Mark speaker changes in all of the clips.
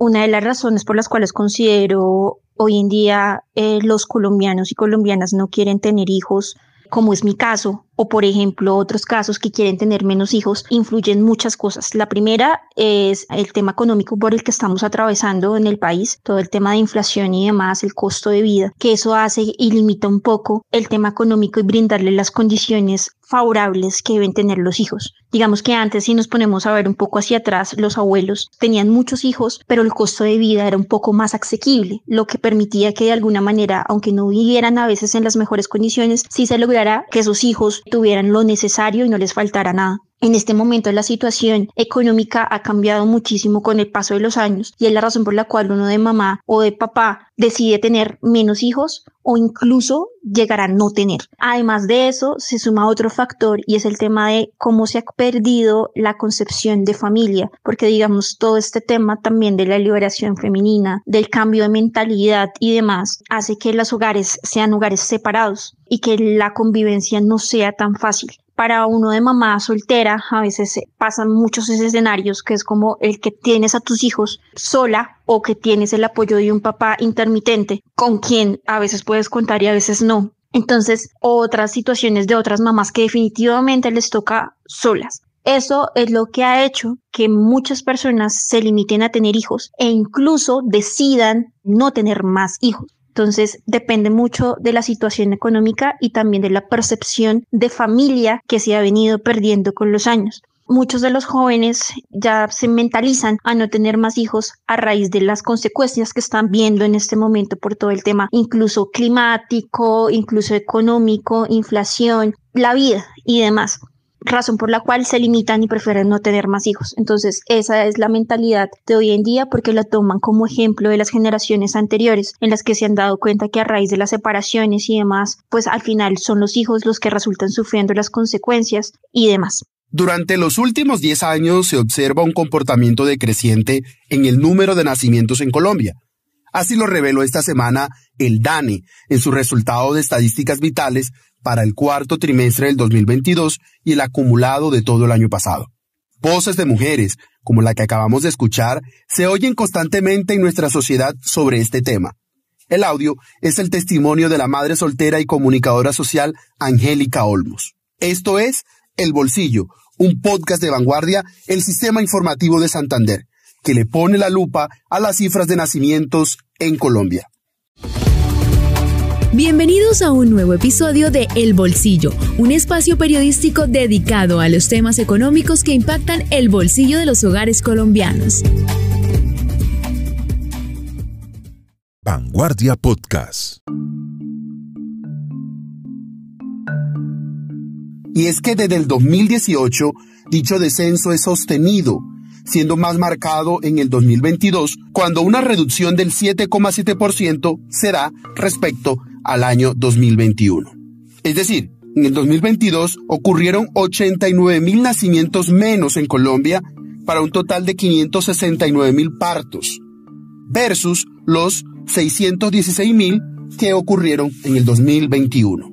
Speaker 1: una de las razones por las cuales considero hoy en día los colombianos y colombianas no quieren tener hijos, como es mi caso, o por ejemplo otros casos que quieren tener menos hijos, influyen muchas cosas. La primera es el tema económico por el que estamos atravesando en el país, todo el tema de inflación y demás, el costo de vida, que eso hace y limita un poco el tema económico y brindarle las condiciones favorables que deben tener los hijos. Digamos que antes, si nos ponemos a ver un poco hacia atrás, los abuelos tenían muchos hijos, pero el costo de vida era un poco más asequible, lo que permitía que de alguna manera, aunque no vivieran a veces en las mejores condiciones, sí se lograra que sus hijos tuvieran lo necesario y no les faltara nada. En este momento la situación económica ha cambiado muchísimo con el paso de los años y es la razón por la cual uno de mamá o de papá decide tener menos hijos o incluso llegar a no tener. Además de eso, se suma otro factor y es el tema de cómo se ha perdido la concepción de familia, porque digamos todo este tema también de la liberación femenina, del cambio de mentalidad y demás, hace que los hogares sean hogares separados y que la convivencia no sea tan fácil. Para uno de mamá soltera, a veces pasan muchos escenarios que es como el que tienes a tus hijos sola o que tienes el apoyo de un papá intermitente con quien a veces puedes contar y a veces no. Entonces, otras situaciones de otras mamás que definitivamente les toca solas. Eso es lo que ha hecho que muchas personas se limiten a tener hijos e incluso decidan no tener más hijos. Entonces depende mucho de la situación económica y también de la percepción de familia que se ha venido perdiendo con los años. Muchos de los jóvenes ya se mentalizan a no tener más hijos a raíz de las consecuencias que están viendo en este momento por todo el tema, incluso climático, incluso económico, inflación, la vida y demás. Razón por la cual se limitan y prefieren no tener más hijos. Entonces esa es la mentalidad de hoy en día porque la toman como ejemplo de las generaciones anteriores en las que se han dado cuenta que a raíz de las separaciones y demás, pues al final son los hijos los que resultan sufriendo las consecuencias y demás.
Speaker 2: Durante los últimos 10 años se observa un comportamiento decreciente en el número de nacimientos en Colombia. Así lo reveló esta semana el DANE en su resultado de estadísticas vitales para el cuarto trimestre del 2022 y el acumulado de todo el año pasado. Voces de mujeres, como la que acabamos de escuchar, se oyen constantemente en nuestra sociedad sobre este tema. El audio es el testimonio de la madre soltera y comunicadora social Angélica Olmos. Esto es El Bolsillo, un podcast de Vanguardia, el sistema informativo de Santander, que le pone la lupa a las cifras de nacimientos en Colombia.
Speaker 3: Bienvenidos a un nuevo episodio de El Bolsillo, un espacio periodístico dedicado a los temas económicos que impactan el bolsillo de los hogares colombianos.
Speaker 4: Vanguardia Podcast.
Speaker 2: Y es que desde el 2018, dicho descenso es sostenido, siendo más marcado en el 2022, cuando una reducción del 7,7% será respecto al año 2021. Es decir, en el 2022 ocurrieron 89.000 nacimientos menos en Colombia para un total de 569.000 partos, versus los 616.000 que ocurrieron en el 2021.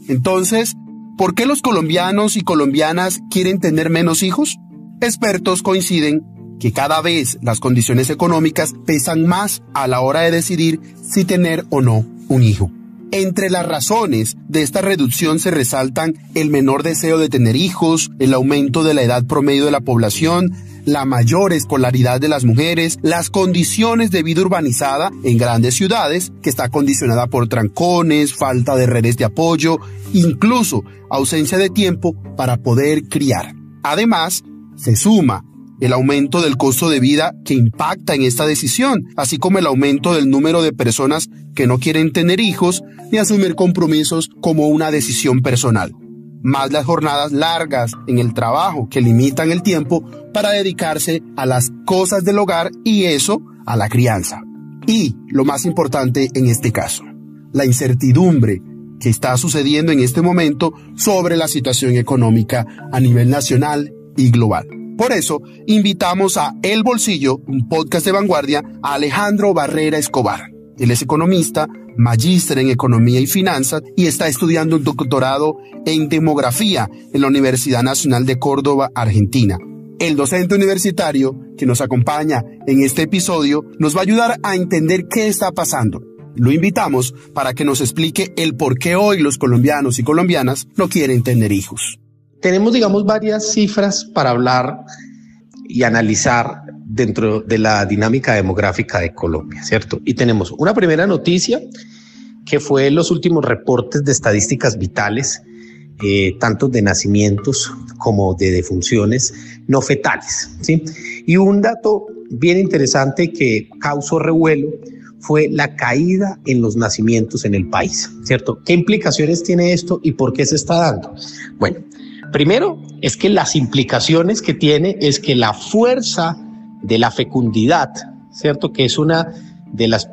Speaker 2: Entonces, ¿por qué los colombianos y colombianas quieren tener menos hijos? Expertos coinciden que cada vez las condiciones económicas pesan más a la hora de decidir si tener o no un hijo. Entre las razones de esta reducción se resaltan el menor deseo de tener hijos, el aumento de la edad promedio de la población, la mayor escolaridad de las mujeres, las condiciones de vida urbanizada en grandes ciudades, que está condicionada por trancones, falta de redes de apoyo, incluso ausencia de tiempo para poder criar. Además, se suma el aumento del costo de vida que impacta en esta decisión, así como el aumento del número de personas que no quieren tener hijos ni asumir compromisos como una decisión personal. Más las jornadas largas en el trabajo que limitan el tiempo para dedicarse a las cosas del hogar y eso a la crianza. Y lo más importante en este caso, la incertidumbre que está sucediendo en este momento sobre la situación económica a nivel nacional y global. Por eso, invitamos a El Bolsillo, un podcast de Vanguardia, a Alejandro Barrera Escobar. Él es economista, magíster en Economía y Finanzas y está estudiando un doctorado en Demografía en la Universidad Nacional de Córdoba, Argentina. El docente universitario que nos acompaña en este episodio nos va a ayudar a entender qué está pasando. Lo invitamos para que nos explique el por qué hoy los colombianos y colombianas no quieren tener hijos.
Speaker 4: Tenemos, varias cifras para hablar y analizar dentro de la dinámica demográfica de Colombia, ¿cierto? Y tenemos una primera noticia que fue los últimos reportes de estadísticas vitales, tanto de nacimientos como de defunciones no fetales, ¿sí? Y un dato bien interesante que causó revuelo fue la caída en los nacimientos en el país, ¿cierto? ¿Qué implicaciones tiene esto y por qué se está dando? Bueno, primero es que las implicaciones que tiene es que la fuerza de la fecundidad, ¿cierto? Que es una de las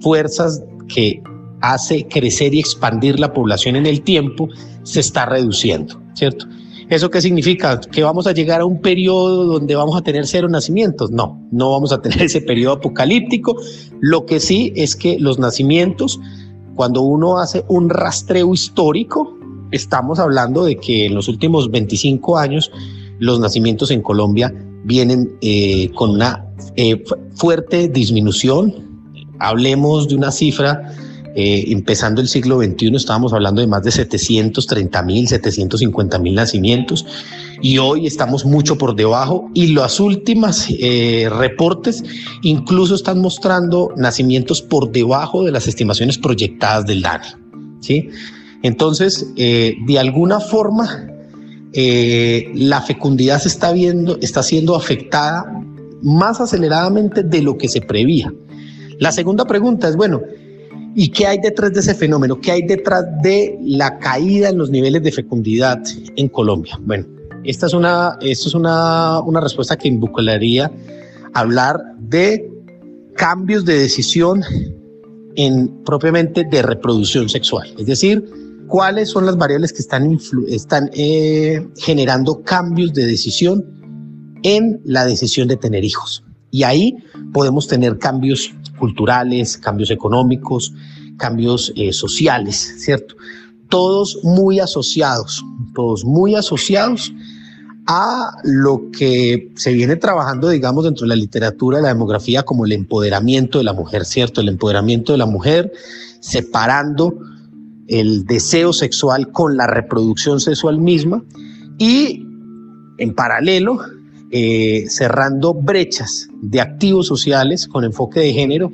Speaker 4: fuerzas que hace crecer y expandir la población en el tiempo, se está reduciendo, ¿cierto? ¿Eso qué significa? ¿Que vamos a llegar a un periodo donde vamos a tener 0 nacimientos? No, no vamos a tener ese periodo apocalíptico. Lo que sí es que los nacimientos, cuando uno hace un rastreo histórico, estamos hablando de que en los últimos 25 años los nacimientos en Colombia vienen con una fuerte disminución. Hablemos de una cifra, empezando el siglo XXI estábamos hablando de más de 730.000, 750.000 nacimientos y hoy estamos mucho por debajo y los últimos reportes incluso están mostrando nacimientos por debajo de las estimaciones proyectadas del DANE, ¿sí? Entonces, de alguna forma, la fecundidad está siendo afectada más aceleradamente de lo que se prevía. La segunda pregunta es, bueno, ¿y qué hay detrás de ese fenómeno? ¿Qué hay detrás de la caída en los niveles de fecundidad en Colombia? Bueno, esta es una respuesta que involucraría hablar de cambios de decisión propiamente de reproducción sexual. Es decir, ¿cuáles son las variables que están generando cambios de decisión en la decisión de tener hijos? Y ahí podemos tener cambios culturales, cambios económicos, cambios sociales, ¿cierto? Todos muy asociados a lo que se viene trabajando, dentro de la literatura de la demografía como el empoderamiento de la mujer, ¿cierto? El empoderamiento de la mujer, separando el deseo sexual con la reproducción sexual misma y, en paralelo, cerrando brechas de activos sociales con enfoque de género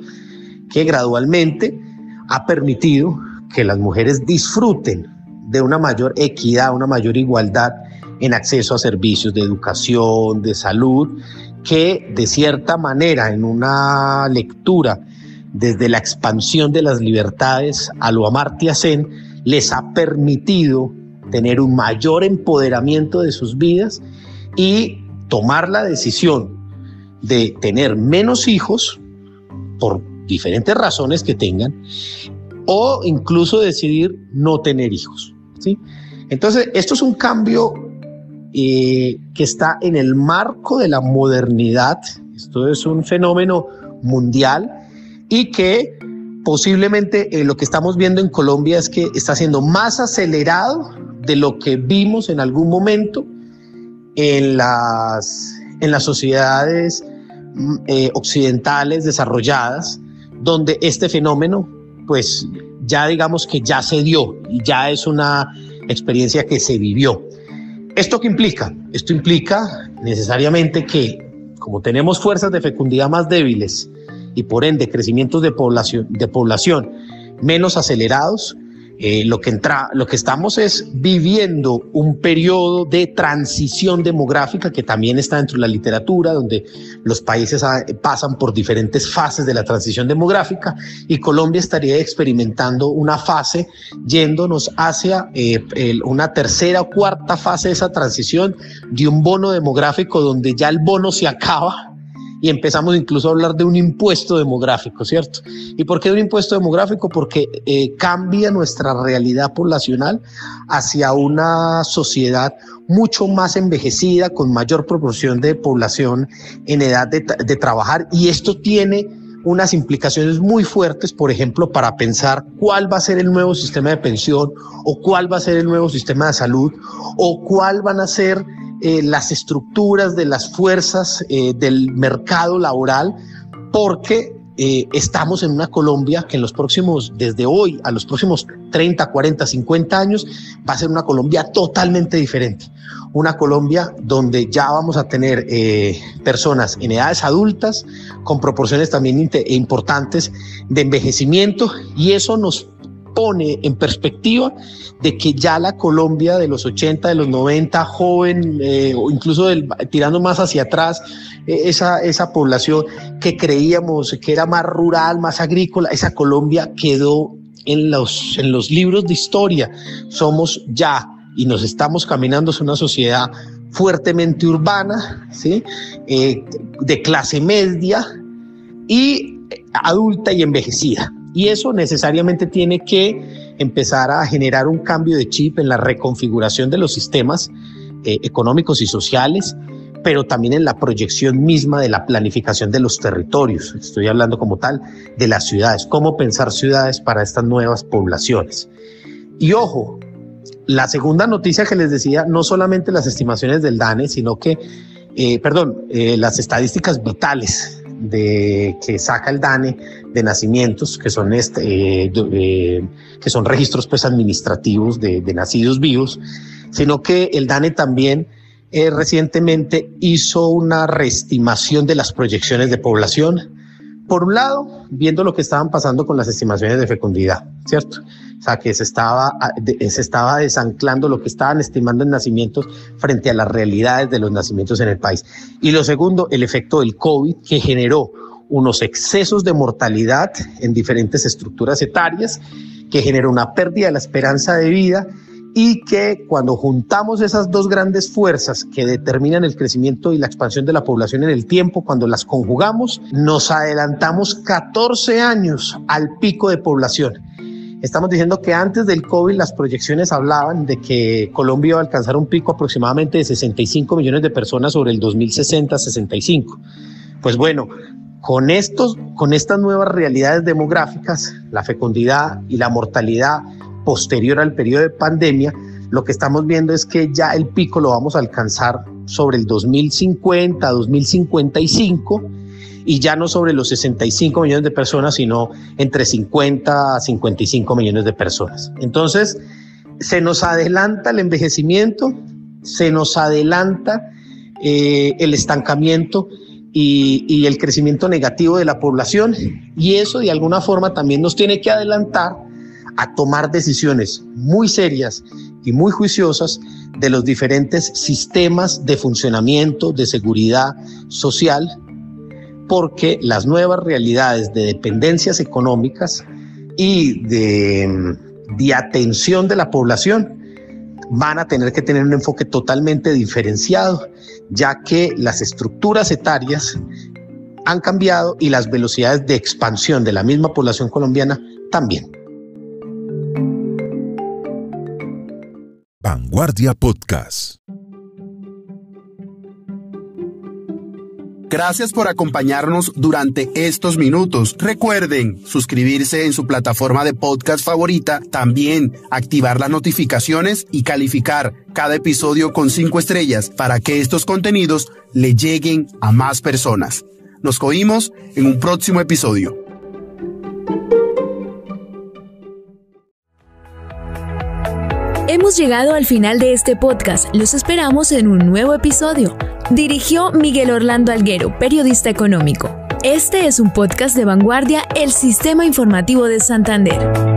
Speaker 4: que gradualmente ha permitido que las mujeres disfruten de una mayor equidad, una mayor igualdad en acceso a servicios de educación, de salud, que de cierta manera en una lectura desde la expansión de las libertades a lo Amartya Sen les ha permitido tener un mayor empoderamiento de sus vidas y tomar la decisión de tener menos hijos por diferentes razones que tengan o incluso decidir no tener hijos, ¿sí? Entonces, esto es un cambio que está en el marco de la modernidad. Esto es un fenómeno mundial y que posiblemente lo que estamos viendo en Colombia es que está siendo más acelerado de lo que vimos en algún momento en las sociedades occidentales desarrolladas, donde este fenómeno pues ya digamos que ya se dio y ya es una experiencia que se vivió. ¿Esto qué implica? Esto implica necesariamente que como tenemos fuerzas de fecundidad más débiles y por ende crecimientos de población menos acelerados, lo que estamos es viviendo un periodo de transición demográfica que también está dentro de la literatura, donde los países pasan por diferentes fases de la transición demográfica y Colombia estaría experimentando una fase yéndonos hacia una tercera o cuarta fase de esa transición de un bono demográfico donde ya el bono se acaba y empezamos incluso a hablar de un impuesto demográfico, ¿cierto? ¿Y por qué un impuesto demográfico? Porque cambia nuestra realidad poblacional hacia una sociedad mucho más envejecida, con mayor proporción de población en edad de trabajar, y esto tiene unas implicaciones muy fuertes, por ejemplo, para pensar cuál va a ser el nuevo sistema de pensión, o cuál va a ser el nuevo sistema de salud, o cuál van a ser las estructuras de las fuerzas del mercado laboral, porque estamos en una Colombia que en los próximos, desde hoy a los próximos 30, 40, 50 años, va a ser una Colombia totalmente diferente. Una Colombia donde ya vamos a tener personas en edades adultas con proporciones también importantes de envejecimiento, y eso nos pone en perspectiva de que ya la Colombia de los 80, de los 90, joven, o incluso tirando más hacia atrás, esa población que creíamos que era más rural, más agrícola, esa Colombia quedó en los libros de historia. Somos ya, y nos estamos caminando hacia una sociedad fuertemente urbana, ¿sí? De clase media y adulta y envejecida. Y eso necesariamente tiene que empezar a generar un cambio de chip en la reconfiguración de los sistemas económicos y sociales, pero también en la proyección misma de la planificación de los territorios. Estoy hablando como tal de las ciudades, cómo pensar ciudades para estas nuevas poblaciones. Y ojo, la segunda noticia que les decía, no solamente las estimaciones del DANE, sino que, las estadísticas vitales que saca el DANE de nacimientos, que son registros pues administrativos de nacidos vivos, sino que el DANE también recientemente hizo una reestimación de las proyecciones de población. Por un lado, viendo lo que estaban pasando con las estimaciones de fecundidad, ¿cierto? O sea, que se estaba desanclando lo que estaban estimando en nacimientos frente a las realidades de los nacimientos en el país. Y lo segundo, el efecto del COVID, que generó unos excesos de mortalidad en diferentes estructuras etarias, que generó una pérdida de la esperanza de vida, y que cuando juntamos esas dos grandes fuerzas que determinan el crecimiento y la expansión de la población en el tiempo, cuando las conjugamos, nos adelantamos 14 años al pico de población. Estamos diciendo que antes del COVID las proyecciones hablaban de que Colombia iba a alcanzar un pico aproximadamente de 65 millones de personas sobre el 2060-65. Pues bueno, con estas nuevas realidades demográficas, la fecundidad y la mortalidad posterior al periodo de pandemia, lo que estamos viendo es que ya el pico lo vamos a alcanzar sobre el 2050, 2055, y ya no sobre los 65 millones de personas, sino entre 50 a 55 millones de personas. Entonces, se nos adelanta el envejecimiento, se nos adelanta el estancamiento y el crecimiento negativo de la población, y eso de alguna forma también nos tiene que adelantar a tomar decisiones muy serias y muy juiciosas de los diferentes sistemas de funcionamiento, de seguridad social, porque las nuevas realidades de dependencias económicas y de atención de la población van a tener que tener un enfoque totalmente diferenciado, ya que las estructuras etarias han cambiado y las velocidades de expansión de la misma población colombiana también.
Speaker 5: Vanguardia Podcast.
Speaker 2: Gracias por acompañarnos durante estos minutos. Recuerden suscribirse en su plataforma de podcast favorita, también activar las notificaciones y calificar cada episodio con 5 estrellas para que estos contenidos le lleguen a más personas. Nos oímos en un próximo episodio.
Speaker 3: Hemos llegado al final de este podcast. Los esperamos en un nuevo episodio. Dirigió Miguel Orlando Alguero, periodista económico. Este es un podcast de Vanguardia, el Sistema Informativo de Santander.